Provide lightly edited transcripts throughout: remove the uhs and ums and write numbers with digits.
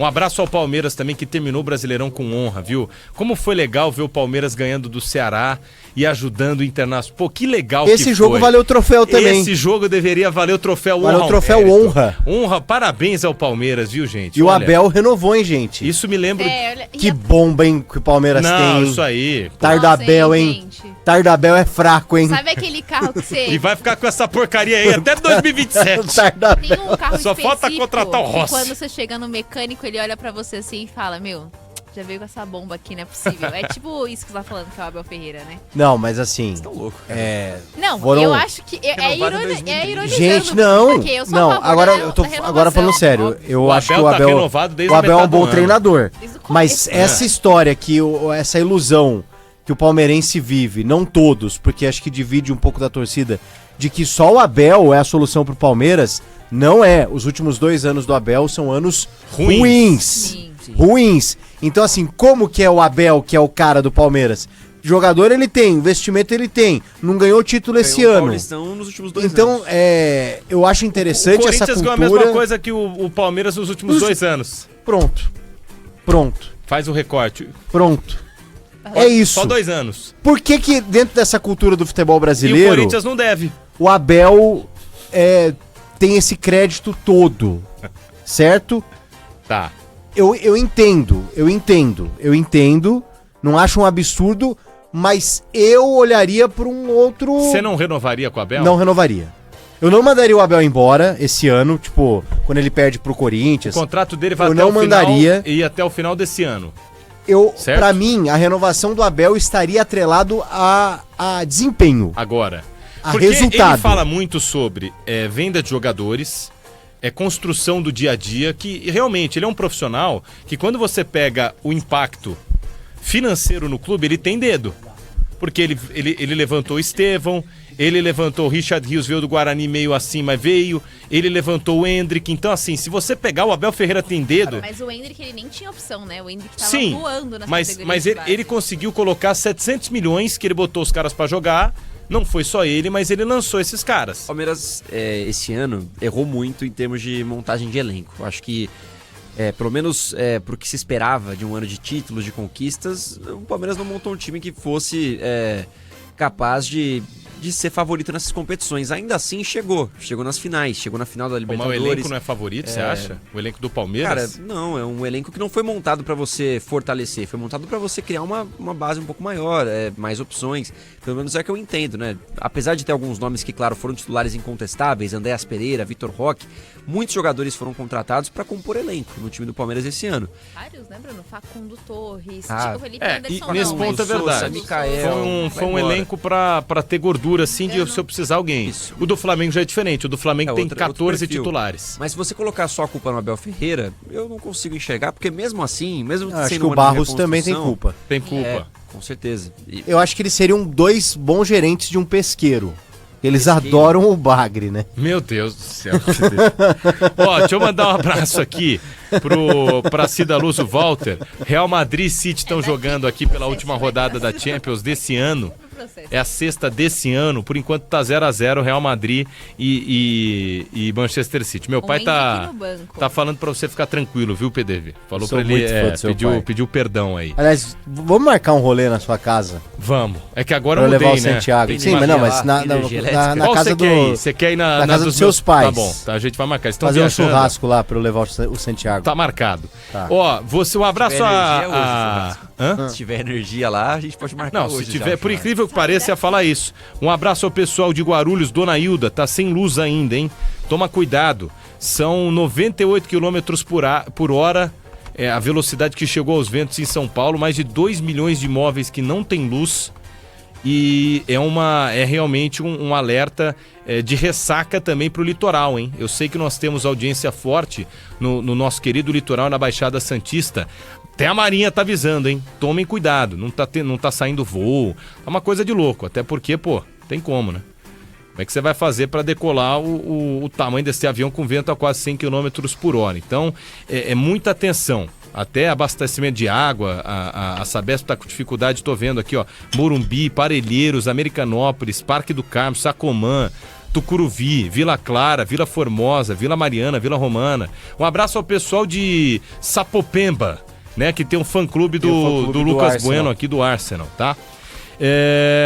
Um abraço ao Palmeiras também, que terminou o Brasileirão com honra, viu? Como foi legal ver o Palmeiras ganhando do Ceará e ajudando o Internacional. Pô, que legal que foi. Esse jogo valeu o troféu também. Esse jogo deveria valer o troféu honra. Valeu o troféu honra. Honra, parabéns ao Palmeiras, viu, gente? E o Abel renovou, hein, gente? Isso me lembra... Que bomba, hein, que o Palmeiras tem. Não, isso aí. Tardabel, hein? Gente. Tardabel é fraco, hein? Sabe aquele carro que você... E vai ficar com essa porcaria aí até 2027. Tardabel. Tem um carro Só falta específico contratar o que Rossi. quando você chega no mecânico, ele olha pra você assim e fala, meu, já veio com essa bomba aqui, não é possível. É tipo isso que você tá falando, que é o Abel Ferreira, né? Não, mas assim... Vocês tão loucos, cara. Não, Foram- eu acho que é Renovado em ironizando. Gente, não. Porque eu sou a Não, favor agora da eu tô renovação, agora falando sério. óbvio. Eu O acho que Abel o tá Abel, renovado desde o a Abel é um metade do bom ano. treinador. Desde o começo. Mas essa história que essa ilusão que o palmeirense vive, não todos, porque acho que divide um pouco da torcida, de que só o Abel é a solução pro Palmeiras, não é. Os últimos 2 anos do Abel são anos ruins. Sim. Ruins. Então, assim, como que é o Abel, que é o cara do Palmeiras? Jogador ele tem, investimento ele tem. Não ganhou título esse Ganhou o ano. Paulistão nos últimos 2 Então, anos. eu acho O interessante essa Corinthians ganhou cultura. a mesma coisa que o Palmeiras nos últimos 2 anos. Pronto. Faz o recorte. É isso. Só 2 anos. Por que que dentro dessa cultura do futebol E o brasileiro, Corinthians não deve. o Abel tem esse crédito todo, certo? Tá. Eu entendo, não acho um absurdo, mas eu olharia para um outro... Você não renovaria com o Abel? Não renovaria. Eu não mandaria o Abel embora esse ano, tipo, quando ele perde pro Corinthians. O contrato dele vai Eu até não o final mandaria. e até o final desse ano. Certo? Pra mim, a renovação do Abel estaria atrelado a desempenho, Agora. a Porque resultado. ele fala muito sobre venda de jogadores, construção do dia a dia, que realmente ele é um profissional que quando você pega o impacto financeiro no clube, ele tem dedo. Porque ele levantou o Estevão, ele levantou o Richard Rios, veio do Guarani meio assim, mas veio. Ele levantou o Endrick. Então, assim, se você pegar o Abel Ferreira tem dedo... Mas o Endrick, ele nem tinha opção, né? O Endrick tava Sim, voando nas mas categorias de base. ele conseguiu colocar 700 milhões que ele botou os caras pra jogar. Não foi só ele, mas ele lançou esses caras. O Palmeiras, esse ano, errou muito em termos de montagem de elenco. Eu acho que, pelo menos pro que se esperava de um ano de títulos, de conquistas, o Palmeiras não montou um time que fosse capaz de ser favorito nessas competições. Ainda assim, chegou nas finais, chegou na final da Mas Libertadores. o elenco não é favorito, você acha? O elenco do Cara, Palmeiras? não, é um elenco que não foi montado pra você fortalecer, foi montado pra você criar uma base um pouco maior, mais opções. Pelo menos é que eu entendo, né? Apesar de ter alguns nomes que, claro, foram titulares incontestáveis, Andréas Pereira, Vitor Roque, muitos jogadores foram contratados pra compor elenco no time do Palmeiras esse ano. Vários, né, Bruno? Facundo Torres, Ah, Felipe e Anderson. nesse não, ponto é mas- verdade. Souza, Micael, Foi um vai embora. elenco pra ter gordura, assim, de Eu se não- eu precisar alguém. Isso. O do Flamengo já é diferente. O do Flamengo tem outro 14 perfil. titulares. Mas se você colocar só a culpa no Abel Ferreira, eu não consigo enxergar, porque mesmo assim, mesmo Acho sendo que o um ano de Barros também tem reconstrução, culpa. Tem culpa. Com certeza. E- Eu acho que eles seriam 2 bons gerentes de um pesqueiro. Eles Pesqueiro. adoram o bagre, né? Meu Deus do céu. Ó, deixa eu mandar um abraço aqui pra Cida Luz, o Walter. Real Madrid e City estão jogando aqui pela última rodada da Champions desse ano. É a sexta desse ano. Por enquanto tá 0x0 Real Madrid e Manchester City. Meu Um pai Endrick no banco. tá falando pra você ficar tranquilo, viu, PDV? Falou Sou pra ele, muito fã do seu pai. pediu perdão aí. Aliás, vamos marcar um rolê na sua casa Vamos. É que agora pra eu eu levar mudei, o né? Santiago. Tem Sim, mas não, mas energia na, lá, na, energia na, elétrica. na Qual casa você do... quer ir? Você quer ir na casa dos dos seus pais. Tá bom, tá, a gente vai marcar. Eles estão Fazer um viajando. churrasco lá pra eu levar o Santiago. Tá marcado. Tá. Ó, um abraço tiver energia, a... Hã? Se tiver energia lá, a gente pode marcar Não, hoje se já, tiver, por já. incrível que pareça, ia falar isso. Um abraço ao pessoal de Guarulhos, Dona Hilda, tá sem luz ainda, hein? Toma cuidado. São 98 km por hora, a velocidade que chegou aos ventos em São Paulo, mais de 2 milhões de imóveis que não tem luz. E é realmente um alerta de ressaca também para o litoral, hein? Eu sei que nós temos audiência forte no nosso querido litoral, na Baixada Santista. Até a Marinha tá avisando, hein? Tomem cuidado, não tá saindo voo. É uma coisa de louco, até porque, pô, tem como, né? Como é que você vai fazer para decolar o tamanho desse avião com vento a quase 100 km por hora? Então, muita atenção. Até abastecimento de água, a Sabesp está com dificuldade, estou vendo aqui, ó, Morumbi, Parelheiros, Americanópolis, Parque do Carmo, Sacomã, Tucuruvi, Vila Clara, Vila Formosa, Vila Mariana, Vila Romana. Um abraço ao pessoal de Sapopemba, né? Que tem um fã-clube do Lucas Arsenal. Bueno aqui do Arsenal, tá?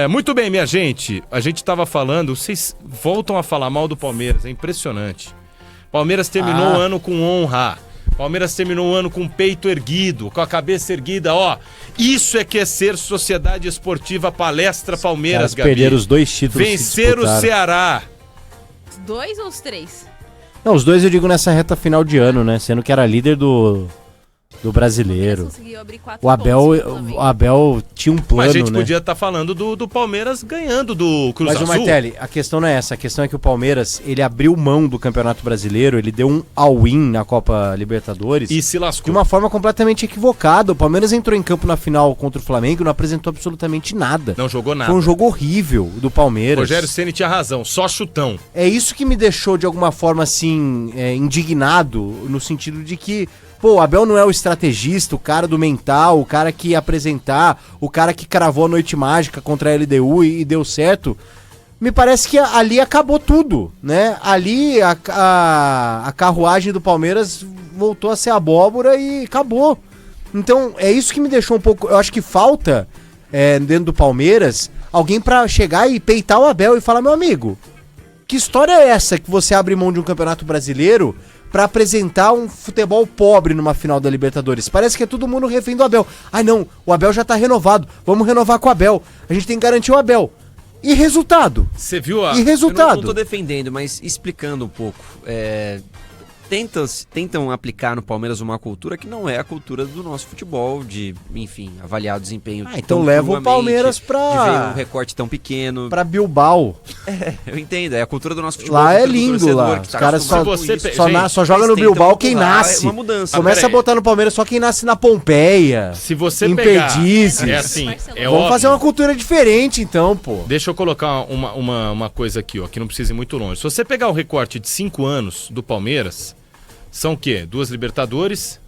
Muito bem, minha gente. A gente tava falando, vocês voltam a falar mal do Palmeiras, é impressionante. Palmeiras terminou o ano com honra. Palmeiras terminou o ano com o peito erguido, com a cabeça erguida, ó. Isso é que é ser Sociedade Esportiva Palestra Palmeiras, Caras perderam os 2 títulos. Vencer o Ceará. Os 2 ou os 3? Não, os 2 eu digo nessa reta final de ano, né? Sendo que era líder do brasileiro. Conseguiu abrir 4 O Abel tinha um plano, Mas a gente né? podia estar falando do Palmeiras ganhando do Cruz Mas o Azul. Martelli, a questão não é essa. A questão é que o Palmeiras, ele abriu mão do Campeonato Brasileiro, ele deu um all-in na Copa Libertadores E se de lascou. uma forma completamente equivocada. O Palmeiras entrou em campo na final contra o Flamengo e não apresentou absolutamente nada. Não jogou nada. Foi um jogo horrível do Palmeiras. Rogério Ceni tinha razão, só chutão. É isso que me deixou, de alguma forma, assim, indignado, no sentido de que, pô, o Abel não é o estrategista, o cara do mental, o cara que ia apresentar, o cara que cravou a noite mágica contra a LDU e deu certo. Me parece que ali acabou tudo, né? Ali a carruagem do Palmeiras voltou a ser abóbora e acabou. Então, é isso que me deixou um pouco... Eu acho que falta, dentro do Palmeiras, alguém pra chegar e peitar o Abel e falar, meu amigo, que história é essa que você abre mão de um campeonato brasileiro pra apresentar um futebol pobre numa final da Libertadores? Parece que é todo mundo refém do Abel. Ah, não, o Abel já tá renovado, vamos renovar com o Abel. A gente tem que garantir o Abel. E resultado? Você viu a... E Eu resultado? não tô defendendo, mas explicando um pouco. Tentam aplicar no Palmeiras uma cultura que não é a cultura do nosso futebol, de, enfim, avaliar o desempenho. Então tão leva o cruamente, Palmeiras de ver pra... um recorte tão pequeno. pra Bilbao. Eu entendo, é a cultura do nosso futebol. Lá a é cultura do lindo, torcedor lá. que Os tá caras só, acostumado com isso. Gente, só joga Eles no tentam Bilbao quem empurrar, nasce. É uma mudança. Começa peraí. a botar no Palmeiras só quem nasce na Pompeia. Se você Em pegar... Perdizes. É assim, é Vamos óbvio. fazer uma cultura diferente, então, pô. Deixa eu colocar uma coisa aqui, ó, que não precisa ir muito longe. Se você pegar o recorte de 5 anos do Palmeiras, são o quê? 2 Libertadores,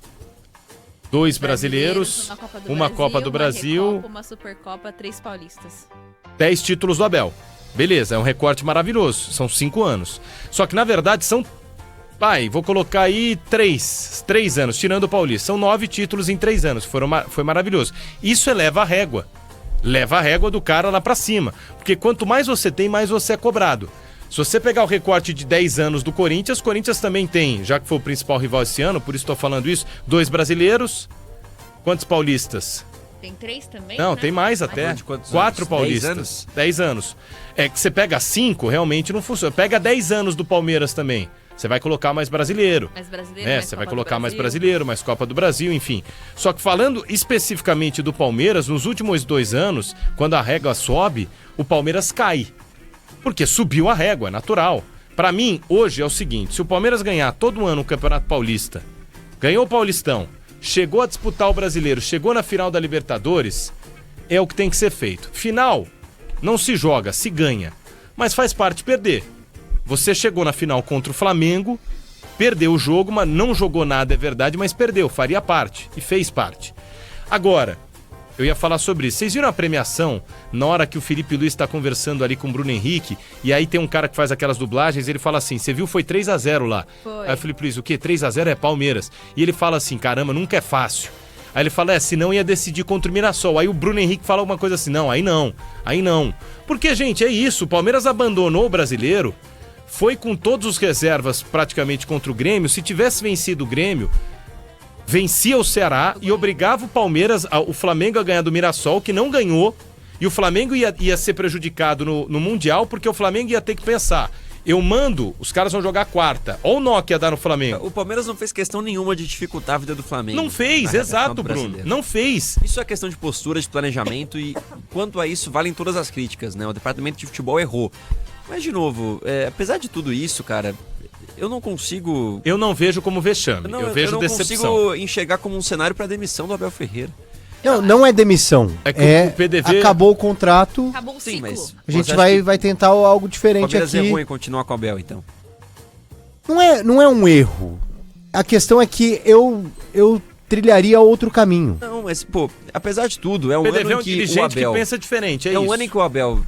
2 brasileiros, uma Copa do Brasil, uma Recopa, uma Supercopa, 3 paulistas. 10 títulos do Abel. Beleza, é um recorte maravilhoso. São 5 anos. Só que, na verdade, são... vou colocar aí 3 anos, tirando o Paulista. São 9 títulos em 3 anos. Foi maravilhoso. Isso eleva a régua. Leva a régua do cara lá pra cima. Porque quanto mais você tem, mais você é cobrado. Se você pegar o recorte de 10 anos do Corinthians também tem, já que foi o principal rival esse ano, por isso estou falando isso, 2 brasileiros. Quantos paulistas? Tem 3 também? Não, né? tem mais até. de quantos 4 anos? 10 paulistas. anos? 10 anos. É que você pega 5, realmente não funciona. Pega 10 anos do Palmeiras também. Você vai colocar mais brasileiro. Mais brasileiro, Né? mais Você Copa vai do colocar mais Brasil. brasileiro, mais Copa do Brasil, enfim. Só que falando especificamente do Palmeiras, nos últimos 2 anos, quando a régua sobe, o Palmeiras cai. Porque subiu a régua, é natural. Pra mim, hoje é o seguinte, se o Palmeiras ganhar todo ano o Campeonato Paulista, ganhou o Paulistão, chegou a disputar o Brasileiro, chegou na final da Libertadores, é o que tem que ser feito. Final, não se joga, se ganha. Mas faz parte perder. Você chegou na final contra o Flamengo, perdeu o jogo, mas não jogou nada, é verdade, mas perdeu, faria parte e fez parte. Agora, eu ia falar sobre isso. Vocês viram a premiação na hora que o Felipe Luiz está conversando ali com o Bruno Henrique e aí tem um cara que faz aquelas dublagens e ele fala assim, você viu, foi 3-0 lá. Foi. Aí o Felipe Luiz, o quê? 3-0 é Palmeiras. E ele fala assim, caramba, nunca é fácil. Aí ele fala, senão ia decidir contra o Mirassol. Aí o Bruno Henrique fala alguma coisa assim, não. Aí não. Porque, gente, é isso, o Palmeiras abandonou o Brasileiro, foi com todos os reservas praticamente contra o Grêmio. Se tivesse vencido o Grêmio, vencia o Ceará e obrigava o Palmeiras, o Flamengo a ganhar do Mirassol, que não ganhou, e o Flamengo ia ser prejudicado no Mundial, porque o Flamengo ia ter que pensar, eu mando, os caras vão jogar quarta, ou o nó que ia dar no Flamengo. O Palmeiras não fez questão nenhuma de dificultar a vida do Flamengo. Não fez, na reta final exato, do Bruno, Brasileiro. não fez. Isso é questão de postura, de planejamento e quanto a isso valem todas as críticas, né? O departamento de futebol errou. Mas, de novo, apesar de tudo isso, cara, eu não consigo... Eu não vejo como vexame, eu vejo não decepção. consigo enxergar como um cenário para demissão do Abel Ferreira. Não é demissão. É que o PDV acabou o contrato. Acabou o Sim, ciclo. mas A gente você acha que vai tentar algo o diferente Palmeiras aqui. errou em continuar com o Abel, então? Não é um erro. A questão é que eu trilharia outro caminho. Não, mas, pô, apesar de tudo, é um PDV ano é em um que o dirigente Abel... que pensa diferente, é um isso. ano em que o Abel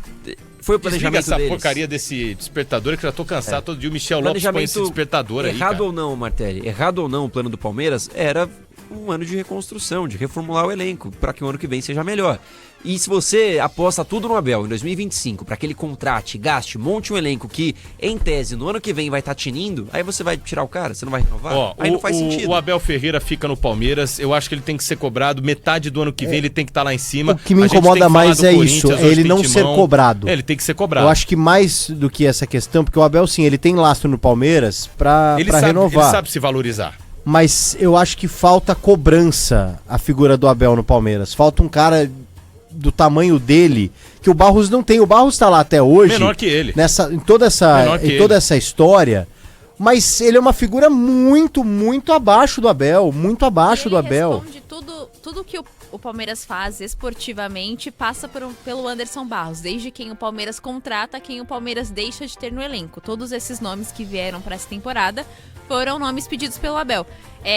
foi o Desliga planejamento essa deles. porcaria desse despertador que eu já tô cansado. Todo dia o Michel Lopes põe Planejamento esse despertador aí, errado cara. ou não, Martelli, errado ou não, o plano do Palmeiras era um ano de reconstrução, de reformular o elenco, para que o ano que vem seja melhor. E se você aposta tudo no Abel em 2025, para que ele contrate, gaste, monte um elenco que, em tese, no ano que vem vai estar tinindo, aí você vai tirar o cara, você não vai renovar? Ó, aí não faz sentido. O Abel Ferreira fica no Palmeiras, eu acho que ele tem que ser cobrado, metade do ano que vem ele tem que estar lá em cima. O que me A gente tem incomoda falar mais do é Corinthians isso, é hoje ele tem não ser timão. cobrado. É, ele tem que ser cobrado. Eu acho que mais do que essa questão, porque o Abel, sim, ele tem lastro no Palmeiras pra renovar. Ele sabe se valorizar. Mas eu acho que falta cobrança a figura do Abel no Palmeiras. Falta um cara do tamanho dele, que o Barros não tem. O Barros tá lá até hoje. Menor que ele. Em toda Menor que essa história. Mas ele é uma figura muito, muito abaixo do Abel. Muito abaixo do Abel. Responde tudo que o Palmeiras faz esportivamente passa pelo Anderson Barros, desde quem o Palmeiras contrata, quem o Palmeiras deixa de ter no elenco. Todos esses nomes que vieram para essa temporada foram nomes pedidos pelo Abel.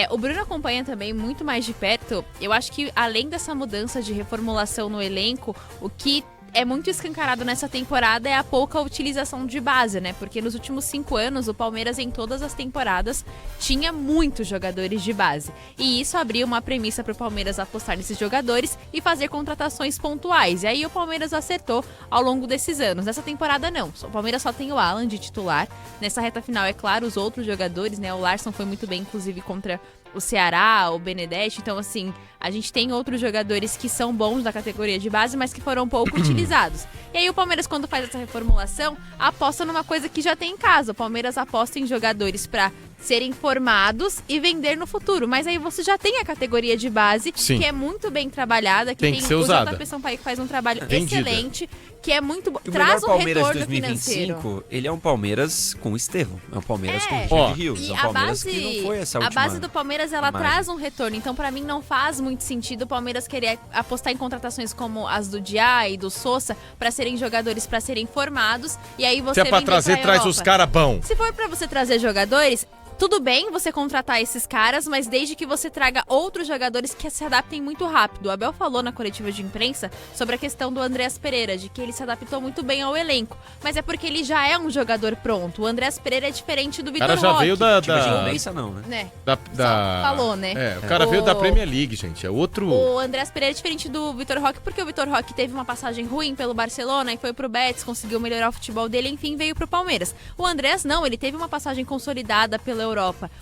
O Bruno acompanha também muito mais de perto. Eu acho que além dessa mudança de reformulação no elenco, o que é muito escancarado nessa temporada é a pouca utilização de base, né? Porque nos últimos 5 anos, o Palmeiras, em todas as temporadas, tinha muitos jogadores de base. E isso abriu uma premissa para o Palmeiras apostar nesses jogadores e fazer contratações pontuais. E aí o Palmeiras acertou ao longo desses anos. Nessa temporada, não. O Palmeiras só tem o Alan de titular. Nessa reta final, é claro, os outros jogadores, né? O Larson foi muito bem, inclusive, contra o Ceará, o Benedetti. Então, assim, a gente tem outros jogadores que são bons da categoria de base, mas que foram pouco utilizados. E aí o Palmeiras, quando faz essa reformulação, aposta numa coisa que já tem em casa. O Palmeiras aposta em jogadores para serem formados e vender no futuro. Mas aí você já tem a categoria de base, Sim. que é muito bem trabalhada, que Tem que ser usada. o JP Sampaio que faz um trabalho Vendida. excelente, que é muito bom. E o Traz melhor um Palmeiras de retorno financeiro. 2025, ele é um Palmeiras com Estevão. É um Palmeiras com Ó, Richard Rios. E É um a Palmeiras base, que não foi essa a última base do Palmeiras, ela imagem. traz um retorno. Então, pra mim, não faz muito sentido o Palmeiras querer apostar em contratações como as do Diá e do Sousa pra serem jogadores, pra serem formados. E aí você Se é pra vender trazer, pra traz Europa. os caras bons. Se for pra você trazer jogadores, tudo bem você contratar esses caras, mas desde que você traga outros jogadores que se adaptem muito rápido. O Abel falou na coletiva de imprensa sobre a questão do Andreas Pereira, de que ele se adaptou muito bem ao elenco. Mas é porque ele já é um jogador pronto. O Andreas Pereira é diferente do O Vitor cara Roque. já veio da... Time de imprensa não, né? Né? da... falou, né? É, o cara veio da Premier League, gente. É outro... O Andreas Pereira é diferente do Vitor Roque, porque o Vitor Roque teve uma passagem ruim pelo Barcelona e foi pro Betis, conseguiu melhorar o futebol dele, enfim, veio pro Palmeiras. O Andreas não, ele teve uma passagem consolidada pela Europa.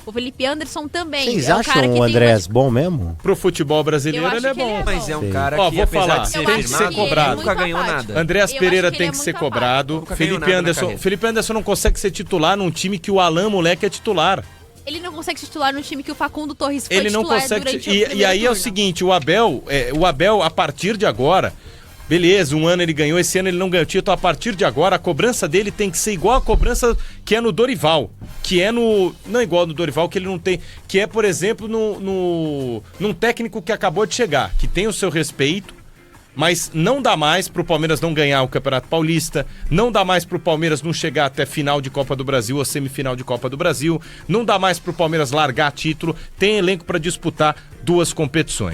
O Felipe Anderson também. Vocês é um cara acham que o tem Andrés bom mesmo? Pro futebol brasileiro, Eu acho ele é que ele bom. é Mas é um Sei. cara Ó, que, vou apesar falar, de ser Eu tem que acho ser firmado, ele é cobrado. nunca muito ganhou apático. nada. Andreas Eu Pereira acho que tem ele que é ser muito cobrado. Nunca ganhou Felipe nada na Anderson. carreira. Felipe Anderson não consegue ser titular num time que o Alan Moleque é titular. Ele não consegue titular no time que o Facundo Torres foi Ele não titular consegue. durante o E primeiro aí é o turno. seguinte: o Abel, a partir de agora. Beleza, um ano ele ganhou, esse ano ele não ganhou título. A partir de agora, a cobrança dele tem que ser igual a cobrança que é no Dorival. Que é no. Não igual no Dorival, que ele não tem. Que é, por exemplo, num técnico que acabou de chegar, que tem o seu respeito, mas não dá mais pro Palmeiras não ganhar o Campeonato Paulista, não dá mais pro Palmeiras não chegar até final de Copa do Brasil ou semifinal de Copa do Brasil, não dá mais pro Palmeiras largar título, tem elenco para disputar 2 competições.